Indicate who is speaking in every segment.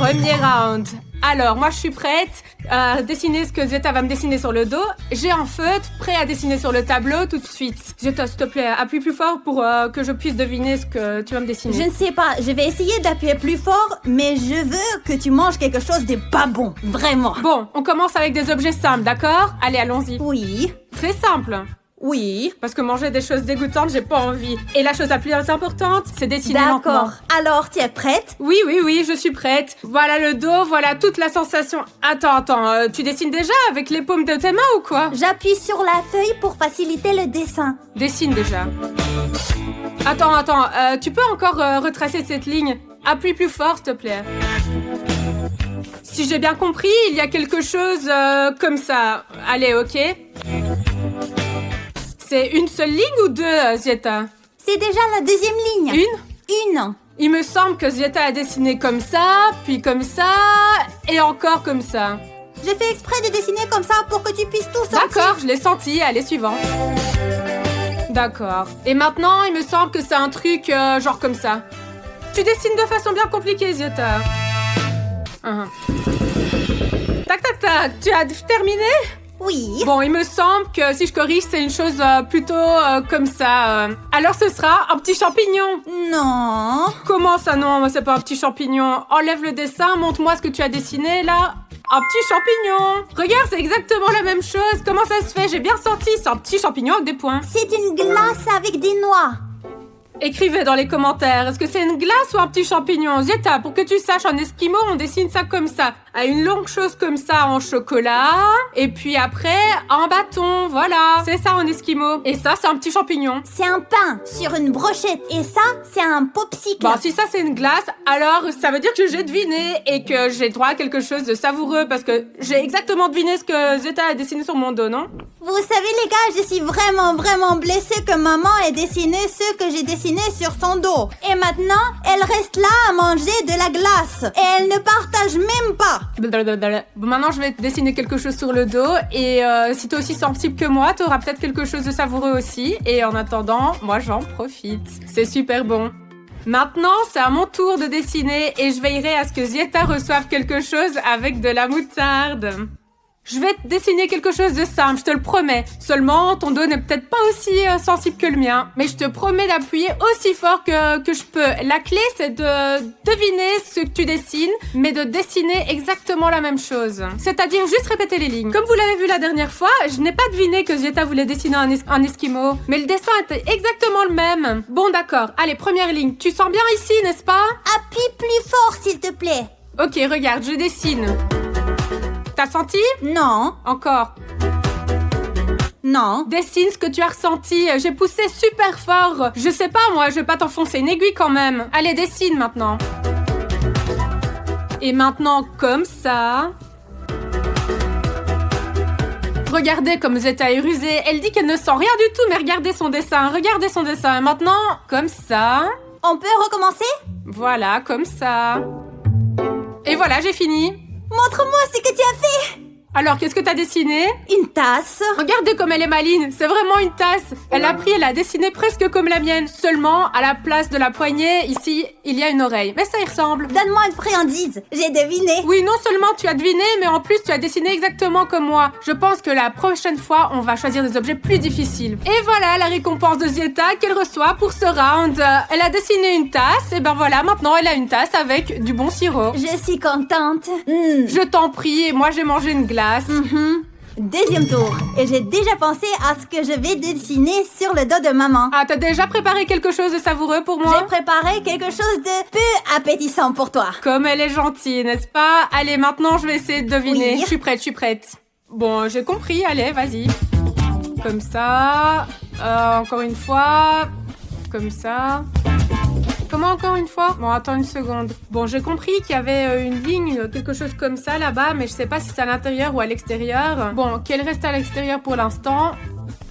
Speaker 1: Premier round. Alors, moi, je suis prête à dessiner ce que Zieta va me dessiner sur le dos. J'ai un feutre prêt à dessiner sur le tableau tout de suite. Zieta, s'il te plaît, appuie plus fort pour que je puisse deviner ce que tu vas me dessiner.
Speaker 2: Je ne sais pas, je vais essayer d'appuyer plus fort, mais je veux que tu manges quelque chose de pas bon, vraiment.
Speaker 1: Bon, on commence avec des objets simples, d'accord? Allez, allons-y.
Speaker 2: Oui,
Speaker 1: Très simple.
Speaker 2: oui.
Speaker 1: Parce que manger des choses dégoûtantes, j'ai pas envie. Et la chose la plus importante, c'est dessiner lentement.
Speaker 2: D'accord. Alors, tu es prête?
Speaker 1: Oui, je suis prête. Voilà le dos, voilà toute la sensation. Attends, tu dessines déjà avec les paumes de tes mains ou quoi?
Speaker 2: J'appuie sur la feuille pour faciliter le dessin.
Speaker 1: Dessine déjà. Attends, tu peux encore retracer cette ligne? Appuie plus fort, s'il te plaît. Si j'ai bien compris, il y a quelque chose comme ça. Allez, ok. C'est une seule ligne ou deux, Zieta?
Speaker 2: C'est déjà la deuxième ligne. Une.
Speaker 1: Il me semble que Zieta a dessiné comme ça, puis comme ça, et encore comme ça.
Speaker 2: J'ai fait exprès de dessiner comme ça pour que tu puisses tout sentir.
Speaker 1: D'accord, je l'ai senti. Allez, suivant. D'accord. Et maintenant, il me semble que c'est un truc genre comme ça. Tu dessines de façon bien compliquée, Zieta. Tac. Tu as terminé?
Speaker 2: Oui.
Speaker 1: Bon, il me semble que si je corrige, c'est une chose plutôt comme ça. Alors ce sera un petit champignon.
Speaker 2: Non.
Speaker 1: Comment ça non? C'est pas un petit champignon. Enlève le dessin, montre-moi ce que tu as dessiné là. Un petit champignon. Regarde, c'est exactement la même chose. Comment ça se fait? J'ai bien senti. C'est un petit champignon avec des points.
Speaker 2: C'est une glace avec des noix.
Speaker 1: Écrivez dans les commentaires, est-ce que c'est une glace ou un petit champignon? Zieta, pour que tu saches, en esquimau, on dessine ça comme ça. À une longue chose comme ça en chocolat. Et puis après, en bâton, voilà. C'est ça en esquimau. Et ça, c'est un petit champignon.
Speaker 2: C'est un pain sur une brochette. Et ça, c'est un popsicle.
Speaker 1: Bon, si ça, c'est une glace, alors ça veut dire que j'ai deviné et que j'ai droit à quelque chose de savoureux parce que j'ai exactement deviné ce que Zieta a dessiné sur mon dos, non?
Speaker 2: Vous savez les gars, je suis vraiment blessée que maman ait dessiné ce que j'ai dessiné sur son dos. Et maintenant, elle reste là à manger de la glace. Et elle ne partage même pas.
Speaker 1: Bon, maintenant, je vais te dessiner quelque chose sur le dos. Et si t'es aussi sensible que moi, t'auras peut-être quelque chose de savoureux aussi. Et en attendant, moi, j'en profite. C'est super bon. Maintenant, c'est à mon tour de dessiner. Et je veillerai à ce que Zieta reçoive quelque chose avec de la moutarde. Je vais te dessiner quelque chose de simple, je te le promets. Seulement, ton dos n'est peut-être pas aussi sensible que le mien. Mais je te promets d'appuyer aussi fort que je peux. La clé, c'est de deviner ce que tu dessines, mais de dessiner exactement la même chose. C'est-à-dire juste répéter les lignes. Comme vous l'avez vu la dernière fois, je n'ai pas deviné que Zieta voulait dessiner un esquimau. Mais le dessin était exactement le même. Bon, d'accord. Allez, première ligne. Tu sens bien ici, n'est-ce pas?
Speaker 2: Appuie plus fort, s'il te plaît.
Speaker 1: Ok, regarde, je dessine. T'as senti?
Speaker 2: Non.
Speaker 1: Encore.
Speaker 2: Non.
Speaker 1: Dessine ce que tu as ressenti. J'ai poussé super fort. Je sais pas, moi, je vais pas t'enfoncer une aiguille quand même. Allez, dessine maintenant. Et maintenant, comme ça. Regardez comme Zieta est rusée. Elle dit qu'elle ne sent rien du tout, mais regardez son dessin. Regardez son dessin. Et maintenant, comme ça.
Speaker 2: On peut recommencer?
Speaker 1: Voilà, comme ça. Et voilà, j'ai fini.
Speaker 2: Montre-moi ce que tu as fait.
Speaker 1: Alors, qu'est-ce que t'as dessiné?
Speaker 2: Une tasse.
Speaker 1: Regardez comme elle est maligne, c'est vraiment une tasse. Elle a dessiné presque comme la mienne. Seulement, à la place de la poignée, ici, il y a une oreille. Mais ça y ressemble.
Speaker 2: Donne-moi une friandise, j'ai deviné.
Speaker 1: Oui, non seulement tu as deviné, mais en plus tu as dessiné exactement comme moi. Je pense que la prochaine fois, on va choisir des objets plus difficiles. Et voilà la récompense de Zieta qu'elle reçoit pour ce round. Elle a dessiné une tasse, et ben voilà, maintenant elle a une tasse avec du bon sirop.
Speaker 2: Je suis contente.
Speaker 1: Je t'en prie, moi j'ai mangé une glace.
Speaker 2: Deuxième tour. Et j'ai déjà pensé à ce que je vais dessiner sur le dos de maman.
Speaker 1: Ah, t'as déjà préparé quelque chose de savoureux pour moi?
Speaker 2: J'ai préparé quelque chose de peu appétissant pour toi.
Speaker 1: Comme elle est gentille, n'est-ce pas? Allez, maintenant je vais essayer de deviner.
Speaker 2: Oui.
Speaker 1: Je suis prête. Bon, j'ai compris, allez, vas-y. Comme ça. Encore une fois. Comme ça. Comment encore une fois? Bon, attends une seconde. Bon, j'ai compris qu'il y avait une ligne, quelque chose comme ça là-bas, mais je sais pas si c'est à l'intérieur ou à l'extérieur. Bon, qu'elle reste à l'extérieur pour l'instant.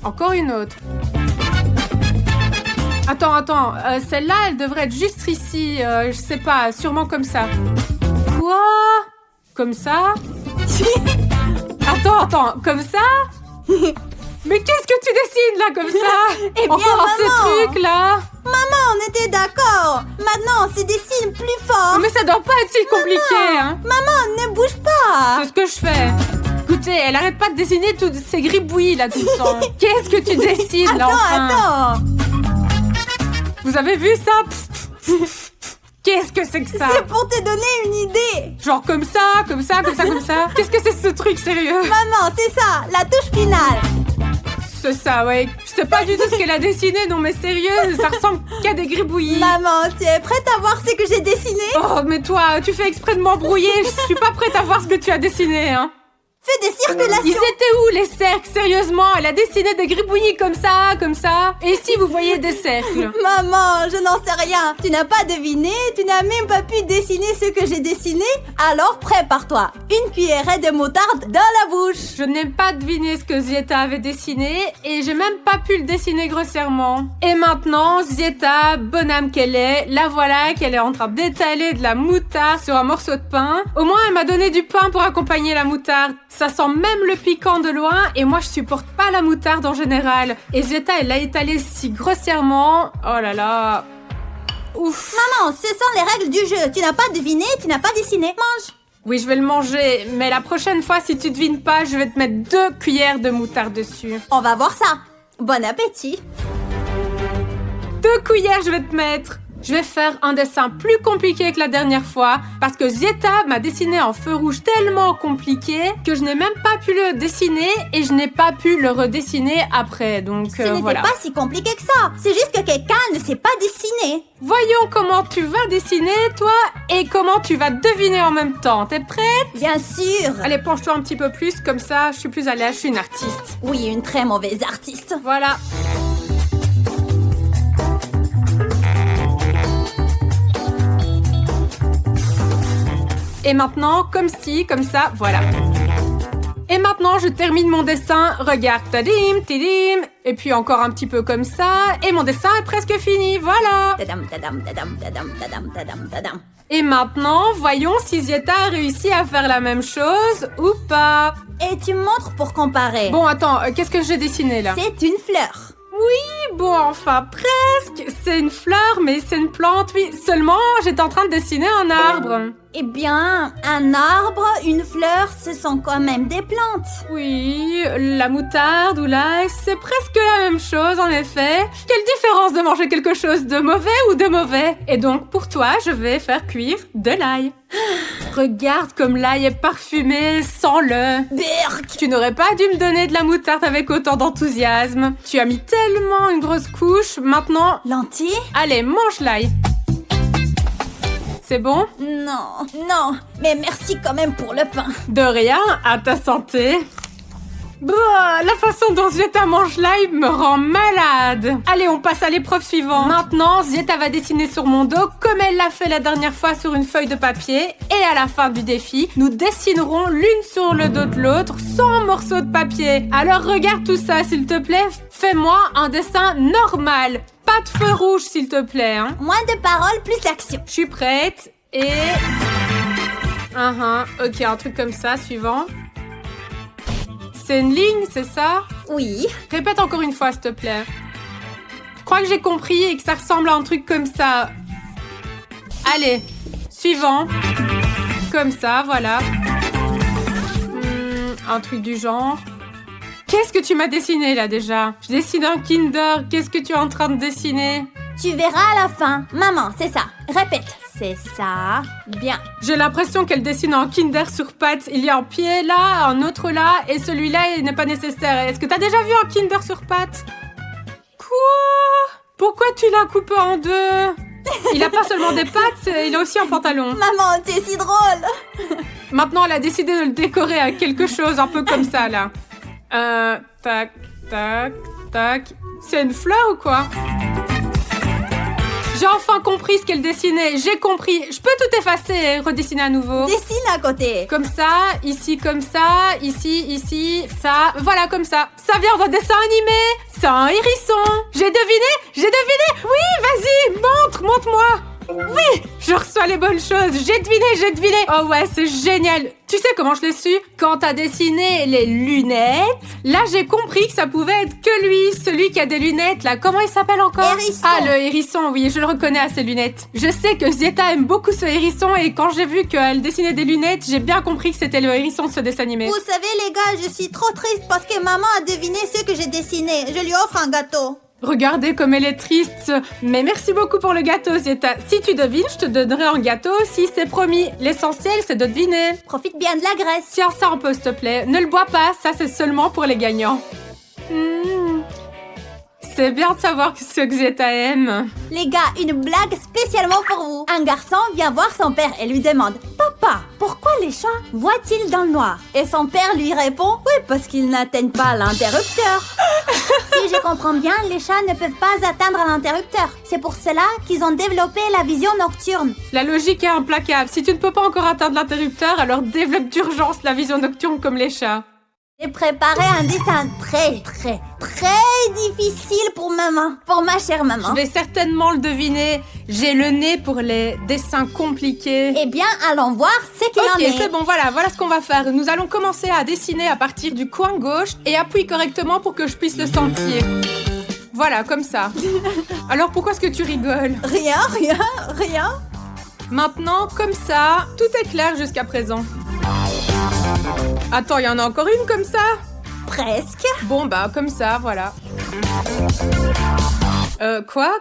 Speaker 1: Encore une autre. Attends. Celle-là, elle devrait être juste ici. Je sais pas, sûrement comme ça. Quoi? Comme ça? Attends, comme ça? Mais qu'est-ce que tu dessines là comme ça?
Speaker 2: Eh bien,
Speaker 1: Encore
Speaker 2: maman.
Speaker 1: ce truc là.
Speaker 2: Maman, on était d'accord. Maintenant, on se dessine plus fort.
Speaker 1: Mais ça doit pas être si compliqué, hein.
Speaker 2: Maman, ne bouge pas.
Speaker 1: C'est ce que je fais. Écoutez, elle arrête pas de dessiner toutes ces gribouillis là tout le temps. Qu'est-ce que tu dessines là enfin?
Speaker 2: Attends.
Speaker 1: Vous avez vu ça? Qu'est-ce que c'est que ça?
Speaker 2: C'est pour te donner une idée.
Speaker 1: Genre comme ça, comme ça, comme ça, comme ça. Qu'est-ce que c'est ce truc sérieux?
Speaker 2: Maman, c'est ça, la touche finale.
Speaker 1: C'est ça, ouais. Je sais pas du tout ce qu'elle a dessiné, non mais sérieux, ça ressemble qu'à des gribouillis.
Speaker 2: Maman, tu es prête à voir ce que j'ai dessiné?
Speaker 1: Oh, mais toi, tu fais exprès de m'embrouiller. Je suis pas prête à voir ce que tu as dessiné, hein.
Speaker 2: Fais des circulations.
Speaker 1: Ils étaient où les cercles? Sérieusement, elle a dessiné des gribouillis comme ça, comme ça. Et ici, vous voyez des cercles.
Speaker 2: Maman, je n'en sais rien. Tu n'as pas deviné, tu n'as même pas pu dessiner ce que j'ai dessiné. Alors prépare-toi. Une cuillerée de moutarde dans la bouche.
Speaker 1: Je n'ai pas deviné ce que Zieta avait dessiné et j'ai même pas pu le dessiner grossièrement. Et maintenant, Zieta, bonne âme qu'elle est, la voilà qu'elle est en train d'étaler de la moutarde sur un morceau de pain. Au moins, elle m'a donné du pain pour accompagner la moutarde. Ça sent même le piquant de loin et moi, je supporte pas la moutarde en général. Et Zieta, elle l'a étalée si grossièrement. Oh là là. Ouf.
Speaker 2: Maman, ce sont les règles du jeu. Tu n'as pas deviné, tu n'as pas dessiné. Mange.
Speaker 1: Oui, je vais le manger, mais la prochaine fois, si tu devines pas, je vais te mettre 2 cuillères de moutarde dessus.
Speaker 2: On va voir ça. Bon appétit.
Speaker 1: 2 cuillères, je vais te mettre. Je vais faire un dessin plus compliqué que la dernière fois parce que Zieta m'a dessiné en feu rouge tellement compliqué que je n'ai même pas pu le dessiner et je n'ai pas pu le redessiner après. Donc
Speaker 2: Ce n'était
Speaker 1: voilà.
Speaker 2: pas si compliqué que ça. C'est juste que quelqu'un ne sait pas dessiner.
Speaker 1: Voyons comment tu vas dessiner, toi, et comment tu vas deviner en même temps. T'es prête?
Speaker 2: Bien sûr.
Speaker 1: Allez, penche-toi un petit peu plus, comme ça, je suis plus à l'aise, je suis une artiste.
Speaker 2: Oui, une très mauvaise artiste.
Speaker 1: Voilà. Et maintenant, comme ci, comme ça, voilà. Et maintenant, je termine mon dessin. Regarde, tadim, tidim. Et puis encore un petit peu comme ça. Et mon dessin est presque fini, voilà.
Speaker 2: Tadam, tadam, tadam, tadam, tadam, tadam, tadam.
Speaker 1: Et maintenant, voyons si Zieta a réussi à faire la même chose ou pas.
Speaker 2: Et tu me montres pour comparer.
Speaker 1: Bon, attends, qu'est-ce que j'ai dessiné là?
Speaker 2: C'est une fleur.
Speaker 1: Oui, bon, enfin, presque. C'est une fleur, mais c'est une plante, oui. Seulement, j'étais en train de dessiner un arbre.
Speaker 2: Eh bien, un arbre, une fleur, ce sont quand même des plantes.
Speaker 1: Oui, la moutarde ou l'ail, c'est presque la même chose, en effet. Quelle différence de manger quelque chose de mauvais ou de mauvais? Et donc, pour toi, je vais faire cuire de l'ail. Regarde comme l'ail est parfumé, sens-le.
Speaker 2: Berk.
Speaker 1: Tu n'aurais pas dû me donner de la moutarde avec autant d'enthousiasme. Tu as mis tellement une grosse couche, maintenant...
Speaker 2: Lentilles?
Speaker 1: Allez, mange l'ail. C'est bon?
Speaker 2: Non, non. Mais merci quand même pour le pain.
Speaker 1: De rien, à ta santé. Bah, la façon dont Zieta mange l'ail me rend malade. Allez, on passe à l'épreuve suivante. Maintenant, Zieta va dessiner sur mon dos comme elle l'a fait la dernière fois sur une feuille de papier. Et à la fin du défi, nous dessinerons l'une sur le dos de l'autre sans morceau de papier. Alors regarde tout ça, s'il te plaît. Fais-moi un dessin normal. Pas de feu rouge, s'il te plaît. Hein.
Speaker 2: Moins de paroles, plus d'action.
Speaker 1: Je suis prête. Et... Ok, un truc comme ça, suivant. C'est une ligne, c'est ça?
Speaker 2: Oui.
Speaker 1: Répète encore une fois, s'il te plaît. Je crois que j'ai compris et que ça ressemble à un truc comme ça. Allez, suivant. Comme ça, voilà. Un truc du genre. Qu'est-ce que tu m'as dessiné, là, déjà? Je dessine un Kinder. Qu'est-ce que tu es en train de dessiner?
Speaker 2: Tu verras à la fin. Maman, c'est ça. Répète. C'est ça. Bien.
Speaker 1: J'ai l'impression qu'elle dessine un Kinder sur pattes. Il y a un pied là, un autre là, et celui-là, il n'est pas nécessaire. Est-ce que t'as déjà vu un Kinder sur pattes? Quoi? Pourquoi tu l'as coupé en deux? Il a pas seulement des pattes, il a aussi un pantalon.
Speaker 2: Maman, t'es si drôle.
Speaker 1: Maintenant, elle a décidé de le décorer avec quelque chose un peu comme ça, là. Tac, tac, tac. C'est une fleur ou quoi? J'ai enfin compris ce qu'elle dessinait. J'ai compris. Je peux tout effacer et redessiner à nouveau.
Speaker 2: Dessine à côté.
Speaker 1: Comme ça, ici comme ça, ici, ça. Voilà, comme ça. Ça vient d'un dessin animé. C'est un hérisson. J'ai deviné. Oui, vas-y, montre-moi. Oui, je reçois les bonnes choses. J'ai deviné. Oh ouais, c'est génial. Tu sais comment je l'ai su? Quand t'as dessiné les lunettes, là j'ai compris que ça pouvait être que lui, celui qui a des lunettes là. Comment il s'appelle encore?
Speaker 2: Hérisson.
Speaker 1: Ah, le hérisson, oui, je le reconnais à ses lunettes. Je sais que Zieta aime beaucoup ce hérisson et quand j'ai vu qu'elle dessinait des lunettes, j'ai bien compris que c'était le hérisson de ce dessin animé.
Speaker 2: Vous savez les gars, je suis trop triste parce que maman a deviné ce que j'ai dessiné. Je lui offre un gâteau.
Speaker 1: Regardez comme elle est triste. Mais merci beaucoup pour le gâteau, Zieta. Si tu devines, je te donnerai un gâteau aussi, c'est promis. L'essentiel, c'est de deviner.
Speaker 2: Profite bien de la graisse.
Speaker 1: Tiens ça un peu, s'il te plaît. Ne le bois pas, ça c'est seulement pour les gagnants. C'est bien de savoir ce que Zieta aime.
Speaker 2: Les gars, une blague spécialement pour vous. Un garçon vient voir son père et lui demande « Papa, pourquoi les chats voient-ils dans le noir ?» Et son père lui répond « Oui, parce qu'ils n'atteignent pas l'interrupteur. » Si je comprends bien, les chats ne peuvent pas atteindre l'interrupteur. C'est pour cela qu'ils ont développé la vision nocturne.
Speaker 1: La logique est implacable. Si tu ne peux pas encore atteindre l'interrupteur, alors développe d'urgence la vision nocturne comme les chats.
Speaker 2: J'ai préparé un dessin très difficile pour maman. Pour ma chère maman.
Speaker 1: Je vais certainement le deviner. J'ai le nez pour les dessins compliqués.
Speaker 2: Eh bien, allons voir ce qu'il en est.
Speaker 1: Ok, c'est bon, voilà ce qu'on va faire. Nous allons commencer à dessiner à partir du coin gauche et appuie correctement pour que je puisse le sentir. Voilà, comme ça. Alors pourquoi est-ce que tu rigoles?
Speaker 2: Rien.
Speaker 1: Maintenant, comme ça, tout est clair jusqu'à présent. Attends, il y en a encore une comme ça?
Speaker 2: Presque.
Speaker 1: Bon, bah, comme ça, voilà. Quoi?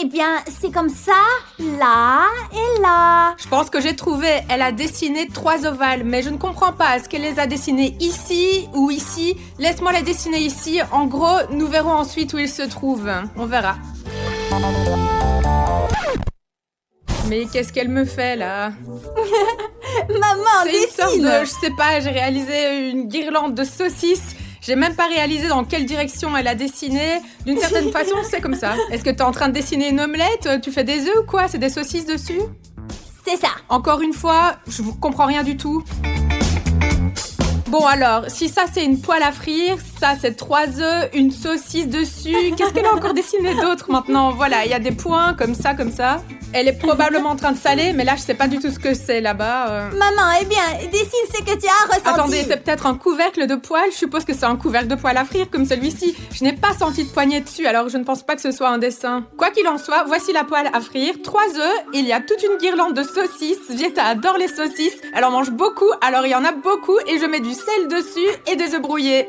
Speaker 2: Eh bien, c'est comme ça, là et là.
Speaker 1: Je pense que j'ai trouvé. Elle a dessiné 3 ovales, mais je ne comprends pas. Est-ce qu'elle les a dessinés ici ou ici? Laisse-moi les dessiner ici. En gros, nous verrons ensuite où ils se trouvent. On verra. Mais qu'est-ce qu'elle me fait, là?
Speaker 2: Maman,
Speaker 1: C'est une sorte
Speaker 2: dessine.
Speaker 1: de... Je sais pas, j'ai réalisé une guirlande de saucisses. J'ai même pas réalisé dans quelle direction elle a dessiné. D'une certaine façon, c'est comme ça. Est-ce que t'es en train de dessiner une omelette? Tu fais des œufs ou quoi? C'est des saucisses dessus?
Speaker 2: C'est ça.
Speaker 1: Encore une fois, je comprends rien du tout. Bon alors, si ça c'est une poêle à frire, ça c'est 3 œufs, une saucisse dessus. Qu'est-ce qu'elle a encore dessiné d'autre maintenant? Voilà, il y a des points comme ça. Elle est probablement en train de saler, mais là je sais pas du tout ce que c'est là-bas.
Speaker 2: Maman, eh bien, dessine ce que tu as ressenti.
Speaker 1: Attendez, c'est peut-être un couvercle de poêle. Je suppose que c'est un couvercle de poêle à frire comme celui-ci. Je n'ai pas senti de poignée dessus, alors je ne pense pas que ce soit un dessin. Quoi qu'il en soit, voici la poêle à frire. 3 œufs, il y a toute une guirlande de saucisses. Vieta adore les saucisses. Elle en mange beaucoup, alors il y en a beaucoup et je mets du sel dessus et des œufs brouillés.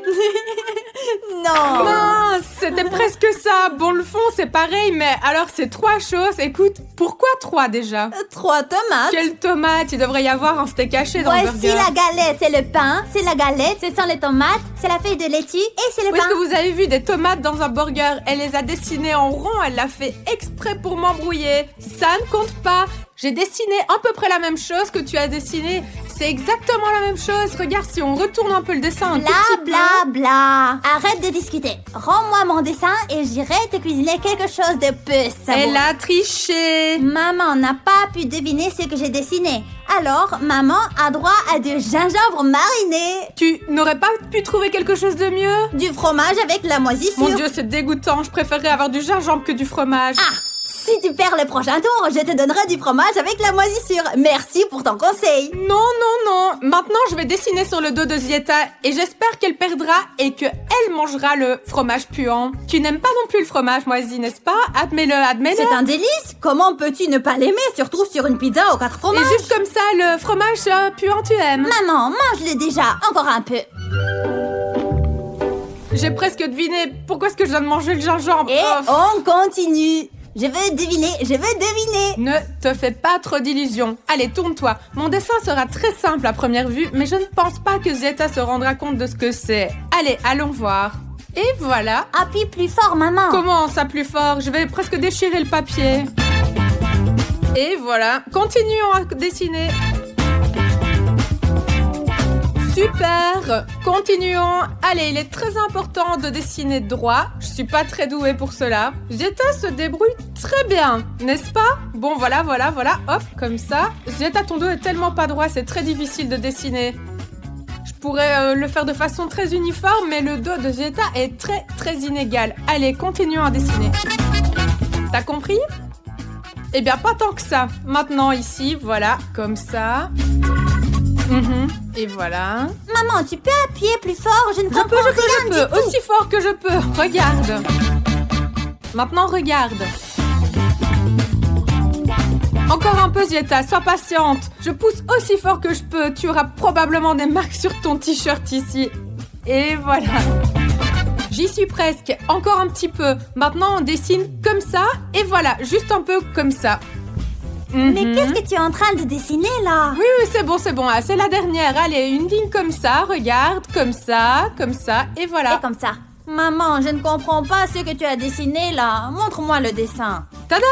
Speaker 2: Non.
Speaker 1: Mince, c'était presque ça. Bon, le fond, c'est pareil, mais alors c'est 3 choses. Écoute, pourquoi 3 déjà?
Speaker 2: 3 tomates.
Speaker 1: Quelle tomate? Il devrait y avoir un steak haché dans le
Speaker 2: Voici
Speaker 1: burger.
Speaker 2: la galette, c'est le pain, c'est la galette, ce sont les tomates, c'est la feuille de laitue et c'est le
Speaker 1: Où est-ce
Speaker 2: pain.
Speaker 1: que vous avez vu des tomates dans un burger? Elle les a dessinées en rond, elle l'a fait exprès pour m'embrouiller. Ça ne compte pas. J'ai dessiné à peu près la même chose que tu as dessiné. C'est exactement la même chose. Regarde, si on retourne un peu le dessin un tout petit peu.
Speaker 2: Bla. Arrête de discuter. Rends-moi mon dessin et j'irai te cuisiner quelque chose de peu savoureux.
Speaker 1: Elle a triché.
Speaker 2: Maman n'a pas pu deviner ce que j'ai dessiné. Alors, maman a droit à du gingembre mariné.
Speaker 1: Tu n'aurais pas pu trouver quelque chose de mieux?
Speaker 2: Du fromage avec la moisissure.
Speaker 1: Mon Dieu, c'est dégoûtant. Je préférerais avoir du gingembre que du fromage.
Speaker 2: Ah! Si tu perds le prochain tour, je te donnerai du fromage avec la moisissure. Merci pour ton conseil.
Speaker 1: Non. Maintenant, je vais dessiner sur le dos de Zieta et j'espère qu'elle perdra et qu'elle mangera le fromage puant. Tu n'aimes pas non plus le fromage moisi, n'est-ce pas? Admets-le.
Speaker 2: C'est un délice. Comment peux-tu ne pas l'aimer, surtout sur une pizza aux 4 fromages?
Speaker 1: Et juste comme ça, le fromage puant, tu aimes?
Speaker 2: Maman, mange-le déjà. Encore un peu.
Speaker 1: J'ai presque deviné. Pourquoi est-ce que je dois manger le gingembre?
Speaker 2: Et
Speaker 1: Oh.
Speaker 2: on continue. Je veux deviner.
Speaker 1: Ne te fais pas trop d'illusions. Allez, tourne-toi. Mon dessin sera très simple à première vue, mais je ne pense pas que Zieta se rendra compte de ce que c'est. Allez, allons voir. Et voilà.
Speaker 2: Appuie plus fort, maman.
Speaker 1: Comment ça plus fort? Je vais presque déchirer le papier. Et voilà. Continuons à dessiner. Super. Continuons. Allez, il est très important de dessiner droit. Je suis pas très douée pour cela. Zieta se débrouille très bien, n'est-ce pas? Bon, voilà. Hop, comme ça. Zieta, ton dos est tellement pas droit, c'est très difficile de dessiner. Je pourrais le faire de façon très uniforme, mais le dos de Zieta est très inégal. Allez, continuons à dessiner. T'as compris? Eh bien, pas tant que ça. Maintenant, ici, voilà, comme ça. Et voilà.
Speaker 2: Maman, tu peux appuyer plus fort? Je ne comprends rien du tout.
Speaker 1: Aussi fort que je peux. Regarde. Maintenant, regarde. Encore un peu, Zieta, sois patiente. Je pousse aussi fort que je peux. Tu auras probablement des marques sur ton t-shirt ici. Et voilà. J'y suis presque. Encore un petit peu. Maintenant, on dessine comme ça. Et voilà, juste un peu comme ça.
Speaker 2: Mais qu'est-ce que tu es en train de dessiner là?
Speaker 1: Oui, c'est bon. Ah, c'est la dernière. Allez, une ligne comme ça. Regarde, comme ça, et voilà.
Speaker 2: Et comme ça. Maman, je ne comprends pas ce que tu as dessiné là. Montre-moi le dessin.
Speaker 1: Tada!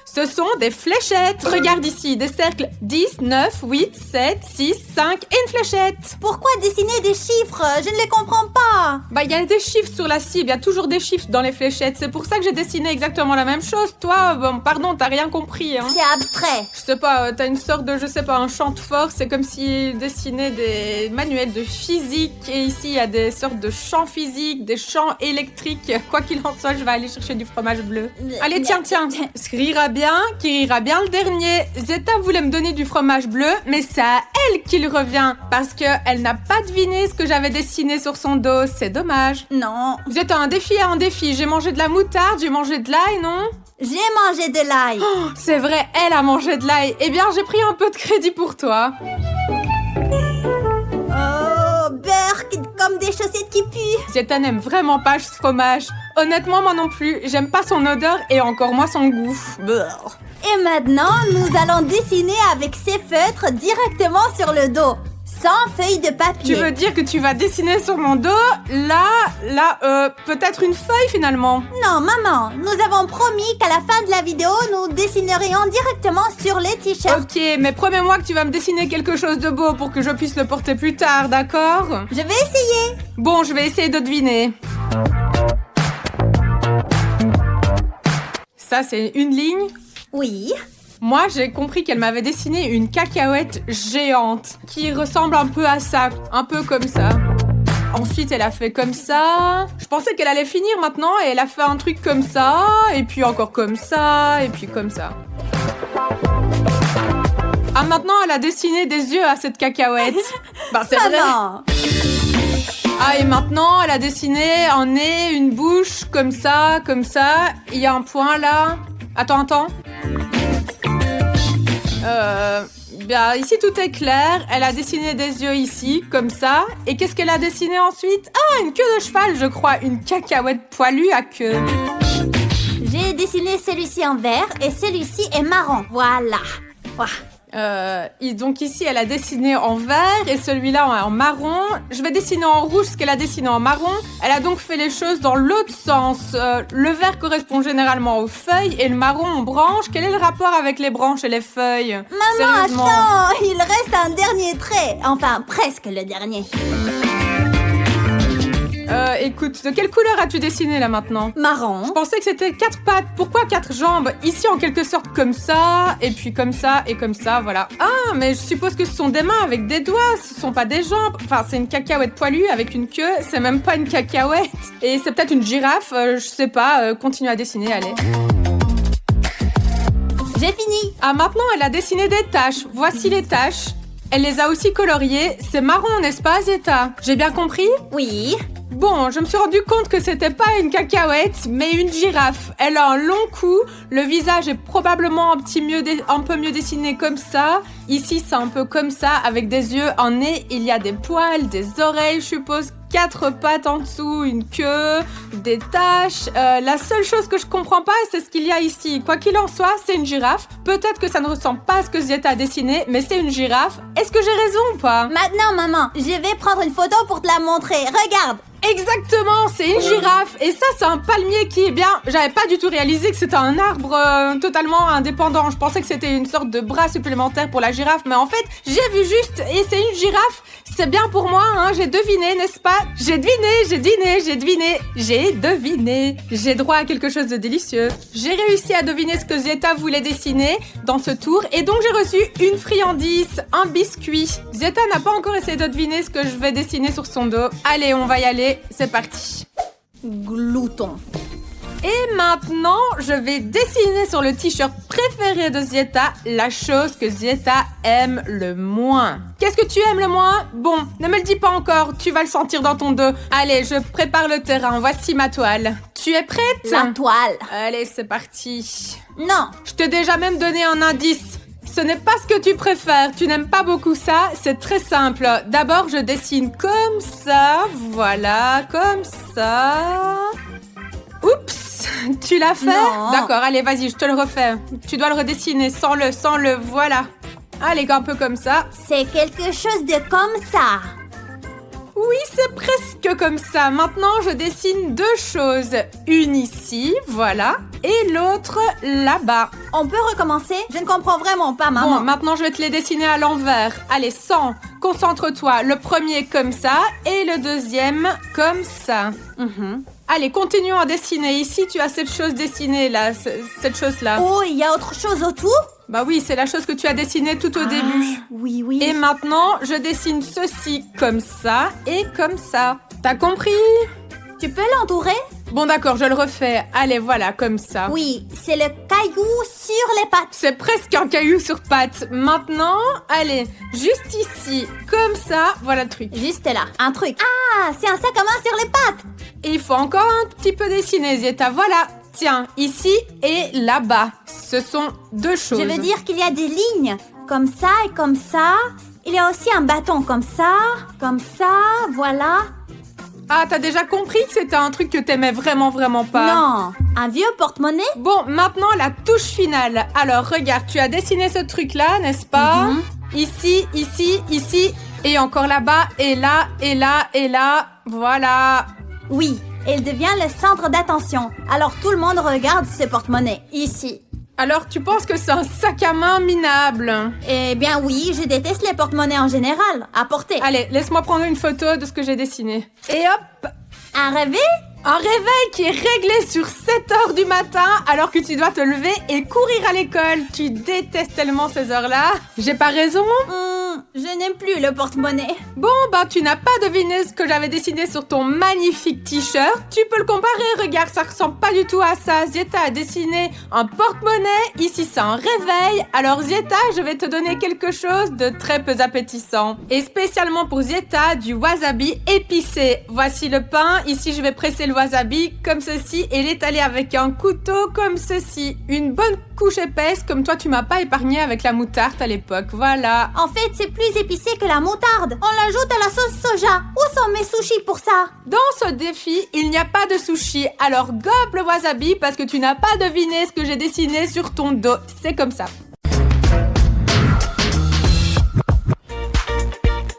Speaker 1: Ce sont des fléchettes. Regarde ici, des cercles 10, 9, 8, 7, 6, 5 et une fléchette.
Speaker 2: Pourquoi dessiner des chiffres? Je ne les comprends pas.
Speaker 1: Bah, il y a des chiffres sur la cible, il y a toujours des chiffres dans les fléchettes. C'est pour ça que j'ai dessiné exactement la même chose. Toi, bon, pardon, t'as rien compris, hein.
Speaker 2: C'est abstrait.
Speaker 1: Je sais pas, t'as une sorte de, un champ de force. C'est comme s'il dessinait des manuels de physique. Et ici, il y a des sortes de champs physiques, des champs électriques. Quoi qu'il en soit, je vais aller chercher du fromage bleu. Allez, tiens. Ce qui rira bien le dernier. Zeta voulait me donner du fromage bleu, mais c'est à elle qu'il revient. Parce qu'elle n'a pas deviné ce que j'avais dessiné sur son dos. C'est dommage.
Speaker 2: Non.
Speaker 1: Zeta, un défi. J'ai mangé de la moutarde, j'ai mangé de l'ail, non?
Speaker 2: J'ai mangé de l'ail.
Speaker 1: Oh, c'est vrai, elle a mangé de l'ail. Eh bien, j'ai pris un peu de crédit pour toi.
Speaker 2: Oh, beurre, comme des chaussettes qui puent.
Speaker 1: Zeta n'aime vraiment pas ce fromage. Honnêtement, moi non plus. J'aime pas son odeur et encore moins son goût. Beurre.
Speaker 2: Et maintenant, nous allons dessiner avec ces feutres directement sur le dos, sans feuille de papier.
Speaker 1: Tu veux dire que tu vas dessiner sur mon dos? Là, peut-être une feuille finalement?
Speaker 2: Non, maman, nous avons promis qu'à la fin de la vidéo, nous dessinerions directement sur les t-shirts.
Speaker 1: Ok, mais promets-moi que tu vas me dessiner quelque chose de beau pour que je puisse le porter plus tard, d'accord?
Speaker 2: Je vais essayer.
Speaker 1: Bon, je vais essayer de deviner. Ça, c'est une ligne?
Speaker 2: Oui.
Speaker 1: Moi, j'ai compris qu'elle m'avait dessiné une cacahuète géante qui ressemble un peu à ça, un peu comme ça. Ensuite, elle a fait comme ça. Je pensais qu'elle allait finir maintenant et elle a fait un truc comme ça, et puis encore comme ça, et puis comme ça. Ah, maintenant, elle a dessiné des yeux à cette cacahuète. Bah, c'est vrai. Ah, et maintenant, elle a dessiné un nez, une bouche, comme ça. Il y a un point là. Attends. Bien, ici tout est clair. Elle a dessiné des yeux ici, comme ça. Et qu'est-ce qu'elle a dessiné ensuite? Ah, une queue de cheval, je crois. Une cacahuète poilue à queue.
Speaker 2: J'ai dessiné celui-ci en vert et celui-ci est marron. Voilà.
Speaker 1: Donc ici, elle a dessiné en vert et celui-là en marron. Je vais dessiner en rouge ce qu'elle a dessiné en marron. Elle a donc fait les choses dans l'autre sens. Le vert correspond généralement aux feuilles et le marron aux branches. Quel est le rapport avec les branches et les feuilles?
Speaker 2: Maman, attends, il reste un dernier trait. Enfin, presque le dernier.
Speaker 1: Écoute, de quelle couleur as-tu dessiné là maintenant?
Speaker 2: Marron.
Speaker 1: Je pensais que c'était 4 pattes. Pourquoi 4 jambes? Ici en quelque sorte comme ça, et puis comme ça, et comme ça, voilà. Ah, mais je suppose que ce sont des mains avec des doigts, ce sont pas des jambes. Enfin, c'est une cacahuète poilue avec une queue, c'est même pas une cacahuète. Et c'est peut-être une girafe, je sais pas, continue à dessiner, allez.
Speaker 2: J'ai fini.
Speaker 1: Ah, maintenant elle a dessiné des taches. Voici les taches. Elle les a aussi coloriées. C'est marron, n'est-ce pas, Zeta? J'ai bien compris?
Speaker 2: Oui.
Speaker 1: Bon, je me suis rendu compte que c'était pas une cacahuète, mais une girafe. Elle a un long cou, le visage est probablement un peu mieux dessiné comme ça. Ici, c'est un peu comme ça, avec des yeux, un nez, il y a des poils, des oreilles, je suppose, 4 pattes en dessous, une queue, des taches. La seule chose que je comprends pas, c'est ce qu'il y a ici. Quoi qu'il en soit, c'est une girafe. Peut-être que ça ne ressemble pas à ce que Zieta a dessiné, mais c'est une girafe. Est-ce que j'ai raison ou pas?
Speaker 2: Maintenant, maman, je vais prendre une photo pour te la montrer. Regarde.
Speaker 1: Exactement, c'est une girafe. Et ça, c'est un palmier qui est bien... J'avais pas du tout réalisé que c'était un arbre totalement indépendant. Je pensais que c'était une sorte de bras supplémentaire pour la girafe. Mais en fait, j'ai vu juste et c'est une girafe. C'est bien pour moi, hein. J'ai deviné, n'est-ce pas? J'ai deviné. J'ai droit à quelque chose de délicieux. J'ai réussi à deviner ce que Zieta voulait dessiner dans ce tour. Et donc, j'ai reçu une friandise, un biscuit. Zieta n'a pas encore essayé de deviner ce que je vais dessiner sur son dos. Allez, on va y aller. C'est parti.
Speaker 2: Glouton.
Speaker 1: Et maintenant, je vais dessiner sur le t-shirt préféré de Zieta la chose que Zieta aime le moins. Qu'est-ce que tu aimes le moins? Bon, ne me le dis pas encore, tu vas le sentir dans ton dos. Allez, je prépare le terrain, voici ma toile. Tu es prête?
Speaker 2: La toile.
Speaker 1: Allez, c'est parti.
Speaker 2: Non.
Speaker 1: Je t'ai déjà même donné un indice. Ce n'est pas ce que tu préfères, tu n'aimes pas beaucoup ça, c'est très simple. D'abord, je dessine comme ça, voilà, comme ça. Oups, tu l'as fait?
Speaker 2: Non.
Speaker 1: D'accord, allez, vas-y, je te le refais. Tu dois le redessiner sans le, voilà. Allez, un peu comme ça.
Speaker 2: C'est quelque chose de comme ça.
Speaker 1: Oui, c'est presque comme ça. Maintenant, je dessine deux choses. Une ici, voilà, et l'autre là-bas.
Speaker 2: On peut recommencer? Je ne comprends vraiment pas, maman.
Speaker 1: Bon, maintenant, je vais te les dessiner à l'envers. Allez, concentre-toi. Le premier comme ça et le deuxième comme ça. Allez, continuons à dessiner. Ici, tu as cette chose dessinée, là, cette chose-là.
Speaker 2: Oh, il y a autre chose autour?
Speaker 1: Bah oui, c'est la chose que tu as dessinée tout au début.
Speaker 2: Oui, oui.
Speaker 1: Et maintenant, je dessine ceci comme ça et comme ça. T'as compris?
Speaker 2: Tu peux l'entourer?
Speaker 1: Bon, d'accord, je le refais. Allez, voilà, comme ça.
Speaker 2: Oui, c'est le caillou sur les pattes.
Speaker 1: C'est presque un caillou sur pattes. Maintenant, allez, juste ici, comme ça, voilà le truc.
Speaker 2: Juste là, un truc. Ah, c'est un sac à main sur les pattes.
Speaker 1: Et il faut encore un petit peu dessiner, Zieta. Voilà, tiens, ici et là-bas. Ce sont deux choses.
Speaker 2: Je veux dire qu'il y a des lignes, comme ça et comme ça. Il y a aussi un bâton comme ça, voilà.
Speaker 1: Ah, t'as déjà compris que c'était un truc que t'aimais vraiment, vraiment pas?
Speaker 2: Non, un vieux porte-monnaie?
Speaker 1: Bon, maintenant, la touche finale. Alors, regarde, tu as dessiné ce truc-là, n'est-ce pas? Ici, ici, ici, et encore là-bas, et là, et là, et là. Voilà.
Speaker 2: Oui, il devient le centre d'attention. Alors tout le monde regarde ce porte-monnaie, ici.
Speaker 1: Alors, tu penses que c'est un sac à main minable?
Speaker 2: Eh bien oui, je déteste les porte-monnaies en général. À porter.
Speaker 1: Allez, laisse-moi prendre une photo de ce que j'ai dessiné. Et hop!
Speaker 2: Un réveil?
Speaker 1: Un réveil qui est réglé sur 7 heures du matin alors que tu dois te lever et courir à l'école. Tu détestes tellement ces heures-là. J'ai pas raison?
Speaker 2: Je n'aime plus le porte-monnaie.
Speaker 1: Bon, tu n'as pas deviné ce que j'avais dessiné sur ton magnifique t-shirt. Tu peux le comparer, regarde, ça ressemble pas du tout à ça. Zieta a dessiné un porte-monnaie, ici c'est un réveil. Alors Zieta, je vais te donner quelque chose de très peu appétissant. Et spécialement pour Zieta, du wasabi épicé. Voici le pain, ici je vais presser le wasabi comme ceci et l'étaler avec un couteau comme ceci. Une bonne couche épaisse comme toi tu m'as pas épargné avec la moutarde à l'époque, voilà.
Speaker 2: En fait, c'est plus épicé que la moutarde. On l'ajoute à la sauce soja. Où sont mes sushis pour ça?
Speaker 1: Dans ce défi, il n'y a pas de sushi. Alors gobe le wasabi parce que tu n'as pas deviné ce que j'ai dessiné sur ton dos. C'est comme ça.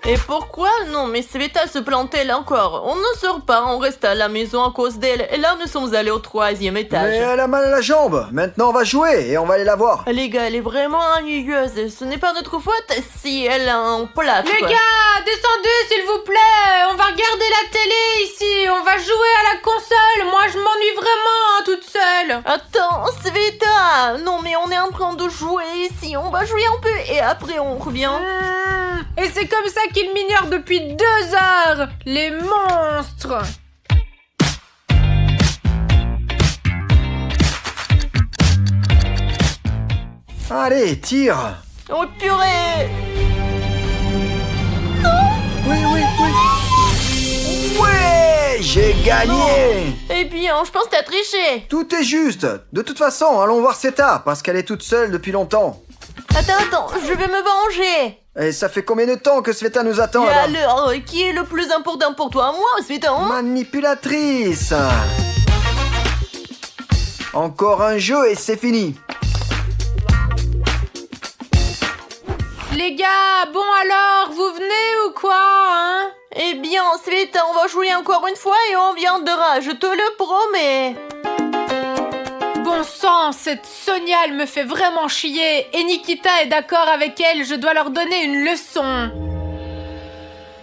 Speaker 3: Et pourquoi? Non, mais Sveta se plante-t-elle encore? On ne sort pas, on reste à la maison à cause d'elle. Et là, nous sommes allés au 3e étage.
Speaker 4: Mais elle a mal à la jambe. Maintenant, on va jouer et on va aller la voir.
Speaker 3: Les gars, elle est vraiment ennuyeuse. Ce n'est pas notre faute si elle a un plat.
Speaker 1: Les gars, descendez s'il vous plaît. On va regarder la télé ici. On va jouer à la console. Moi, je m'ennuie vraiment toute seule.
Speaker 3: Attends, Sveta. Non, mais on est en train de jouer ici. On va jouer un peu et après on revient.
Speaker 1: Et c'est comme ça qu'ils m'ignorent depuis 2 heures. Les monstres.
Speaker 4: Allez, tire.
Speaker 3: Oh purée.
Speaker 4: Oui. Ouais, j'ai gagné.
Speaker 3: Eh bien, je pense que t'as triché.
Speaker 4: Tout est juste. De toute façon, allons voir Seta, parce qu'elle est toute seule depuis longtemps.
Speaker 3: Attends, je vais me venger.
Speaker 4: Et ça fait combien de temps que Sveta nous attend
Speaker 3: Et
Speaker 4: là-bas?
Speaker 3: alors, qui est le plus important pour toi? Moi, Sveta, hein?
Speaker 4: Manipulatrice. Encore un jeu et c'est fini.
Speaker 1: Les gars, bon alors, vous venez ou quoi, hein?
Speaker 3: Eh bien, Sveta, on va jouer encore une fois et on viendra, je te le promets.
Speaker 1: Bon sang, cette Sonia, elle me fait vraiment chier. Et Nikita est d'accord avec elle, je dois leur donner une leçon.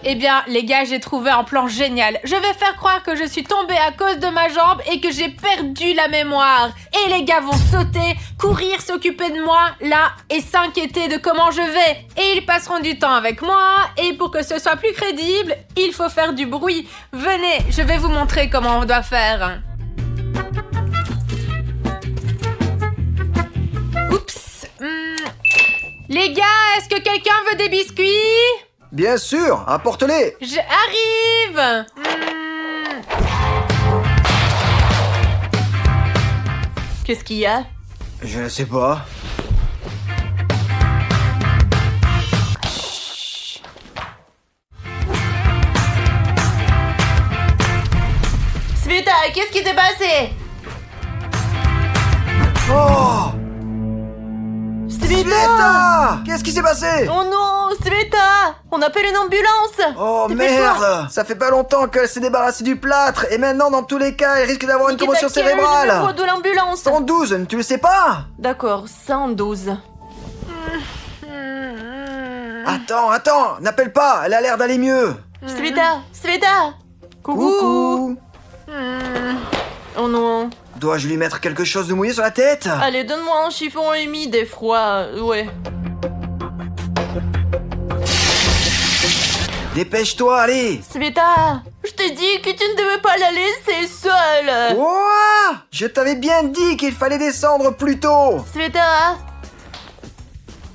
Speaker 1: Eh bien, les gars, j'ai trouvé un plan génial. Je vais faire croire que je suis tombée à cause de ma jambe et que j'ai perdu la mémoire. Et les gars vont sauter, courir, s'occuper de moi, là, et s'inquiéter de comment je vais. Et ils passeront du temps avec moi. Et pour que ce soit plus crédible, il faut faire du bruit. Venez, je vais vous montrer comment on doit faire. est-ce que quelqu'un veut des biscuits?
Speaker 4: Bien sûr, apporte-les.
Speaker 1: J'arrive.
Speaker 3: Qu'est-ce qu'il y a?
Speaker 4: Je ne sais pas.
Speaker 3: Sveta, qu'est-ce qui s'est passé?
Speaker 4: Oh!
Speaker 3: Sveta!
Speaker 4: Sveta! Qu'est-ce qui s'est passé?
Speaker 3: Oh non, Sveta! On appelle une ambulance!
Speaker 4: Oh
Speaker 3: Dépêche-toi.
Speaker 4: merde! Ça fait pas longtemps qu'elle s'est débarrassée du plâtre et maintenant dans tous les cas elle risque d'avoir une
Speaker 3: Nikita,
Speaker 4: commotion
Speaker 3: quel est le numéro
Speaker 4: cérébrale!
Speaker 3: de l'ambulance?
Speaker 4: 112, tu le sais pas?
Speaker 3: D'accord, 112.
Speaker 4: Attends, n'appelle pas, elle a l'air d'aller mieux!
Speaker 3: Sveta! Coucou! Oh non.
Speaker 4: Dois-je lui mettre quelque chose de mouillé sur la tête?
Speaker 3: Allez, donne-moi un chiffon humide et froid, ouais.
Speaker 4: Dépêche-toi, allez!
Speaker 3: Sveta, je t'ai dit que tu ne devais pas la laisser seule.
Speaker 4: Quoi? Je t'avais bien dit qu'il fallait descendre plus tôt!
Speaker 3: Sveta,